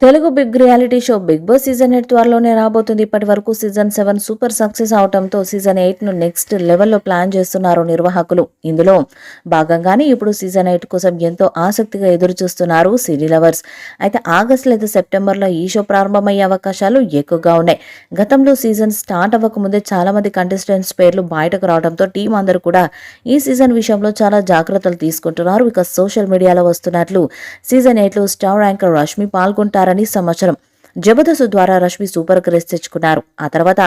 Telugu big reality show 'Bigg boss' season 8 త్వరలోనే రాబోతుంది. ఇప్పటి వరకు సీజన్ 7 సూపర్ సక్సెస్ అవడంతో సీజన్ 8ను నెక్స్ట్ లెవెల్లో ప్లాన్ చేస్తున్నారు నిర్వాహకులు. ఇందులో భాగంగానే ఇప్పుడు సీజన్ 8 కోసం ఎంతో ఆసక్తిగా ఎదురుచూస్తున్నారు సినీ లవర్స్. అయితే ఆగస్టు లేదా సెప్టెంబర్లో ఈ షో ప్రారంభమయ్యే అవకాశాలు ఎక్కువగా ఉన్నాయి. గతంలో సీజన్ స్టార్ట్ అవ్వకముందే చాలా మంది కంటెస్టెంట్స్ పేర్లు బయటకు రావడంతో టీం అందరూ కూడా ఈ సీజన్ విషయంలో చాలా జాగ్రత్తలు తీసుకుంటున్నారు. ఇక సోషల్ మీడియాలో వస్తున్నట్లు సీజన్ 8లో స్టార్ యాంకర్ రష్మి పాల్గొంటారని సమాచారం. జబర్దస్త్ ద్వారా రష్మి సూపర్ క్రేజ్ తెచ్చుకున్నారు. ఆ తర్వాత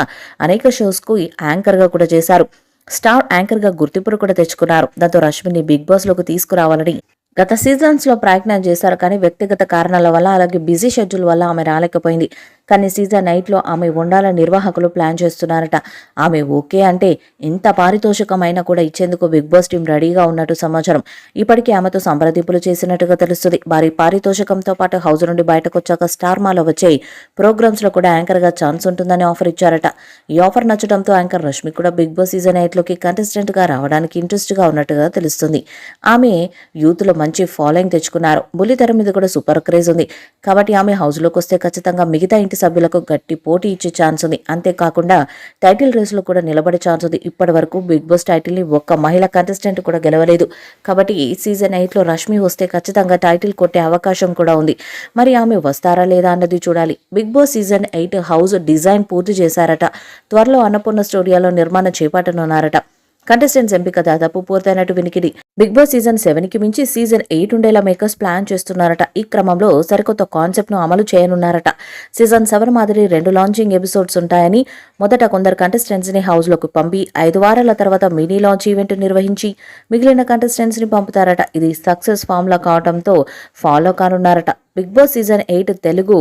అనేక షోస్ కు యాంకర్ గా కూడా చేశారు. స్టార్ యాంకర్ గా గుర్తింపును కూడా తెచ్చుకున్నారు. దాంతో రష్మిని బిగ్ బాస్ లోకి తీసుకురావాలని గత సీజన్స్ లో ప్రయత్నం చేశారు. కానీ వ్యక్తిగత కారణాల వల్ల అలాగే బిజీ షెడ్యూల్ వల్ల ఆమె రాలేకపోయింది. కానీ సీజన్ 8లో ఆమె ఉండాలని నిర్వాహకులు ప్లాన్ చేస్తున్నారట. ఆమె ఓకే అంటే ఎంత పారితోషికమైనా కూడా ఇచ్చేందుకు బిగ్ బాస్ టీం రెడీగా ఉన్నట్టు సమాచారం. ఇప్పటికే ఆమెతో సంప్రదింపులు చేసినట్టుగా తెలుస్తుంది. భారీ పారితోషికంతో పాటు హౌస్ నుండి బయటకు వచ్చాక స్టార్ మాలో వచ్చే ప్రోగ్రామ్స్ లో కూడా యాంకర్ గా ఛాన్స్ ఉంటుందని ఆఫర్ ఇచ్చారట. ఈ ఆఫర్ నచ్చడంతో యాంకర్ రష్మి కూడా బిగ్ బాస్ సీజన్ 8లోకి కంటెస్టెంట్ గా రావడానికి ఇంట్రెస్ట్ గా ఉన్నట్టుగా తెలుస్తుంది. ఆమె యూత్ లో మంచి ఫాలోయింగ్ తెచ్చుకున్నారు. బుల్లితెర మీద కూడా సూపర్ క్రేజ్ ఉంది. కాబట్టి ఆమె హౌస్ లోకి వస్తే ఖచ్చితంగా మిగతా ఇంటి సభ్యులకు గట్టి పోటీ ఇచ్చే ఛాన్స్ ఉంది. అంతేకాకుండా టైటిల్ రేసులో కూడా నిలబడే ఛాన్స్ ఉంది. ఇప్పటి వరకు బిగ్ బాస్ టైటిల్ ని ఒక్క మహిళా కంటెస్టెంట్ కూడా గెలవలేదు. కాబట్టి ఈ సీజన్ 8లో రష్మి వస్తే ఖచ్చితంగా టైటిల్ కొట్టే అవకాశం కూడా ఉంది. మరి ఆమె వస్తారా లేదా అన్నది చూడాలి. Bigg boss season 8 house design పూర్తి చేశారట. త్వరలో అన్నపూర్ణ స్టూడియోలో నిర్మాణం చేపట్టనున్నారట. కంటెస్టెంట్స్ ఎంపిక దాదాపు పూర్తయినట్టు వినికిడి. బిగ్ బాస్ సీజన్ 7కి మించి సీజన్ 8 ఉండేలా మేకర్స్ ప్లాన్ చేస్తున్నారట. ఈ క్రమంలో సరికొత్త కాన్సెప్ట్ ను అమలు చేయనున్నారట. సీజన్ 7 మాదిరి 2 లాంచింగ్ ఎపిసోడ్స్ ఉంటాయని, మొదట కొందరు కంటెస్టెంట్స్ ని హౌస్ లోకి పంపి 5 వారాల తర్వాత మినీ లాంచ్ ఈవెంట్ నిర్వహించి మిగిలిన కంటెస్టెంట్స్ ని పంపుతారట. ఇది సక్సెస్ ఫార్ములా కావడంతో ఫాలో కానున్నారట. బిగ్ బాస్ సీజన్ 8 తెలుగు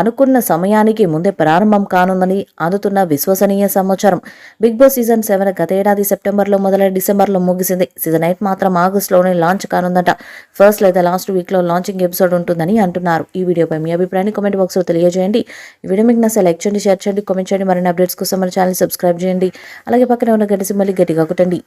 అనుకున్న సమయానికి ముందే ప్రారంభం కానుందని అందుతున్న విశ్వసనీయ సమాచారం. బిగ్ బాస్ సీజన్ 7 గతేడాది సెప్టెంబర్లో మొదలై డిసెంబర్లో ముగిసింది. సీజన్ 8 మాత్రం ఆగస్టులోనే లాంచ్ కానుందట. ఫస్ట్ లేదా లాస్ట్ వీక్లో లాంచింగ్ ఎపిసోడ్ ఉంటుందని అంటున్నారు. ఈ వీడియోపై మీ అభిప్రాయాన్ని కామెంట్ బాక్స్లో తెలియజేయండి. ఈ వీడియో మీకు నచ్చితే లైక్ చేయండి, షేర్ చేయండి, కామెంట్ చేయండి. మరిన్ని అప్డేట్స్ కోసం మన ఛానల్ సబ్స్క్రైబ్ చేయండి. అలాగే పక్కనే ఉన్న గంట సింబల్ని గట్టిగా కొట్టండి.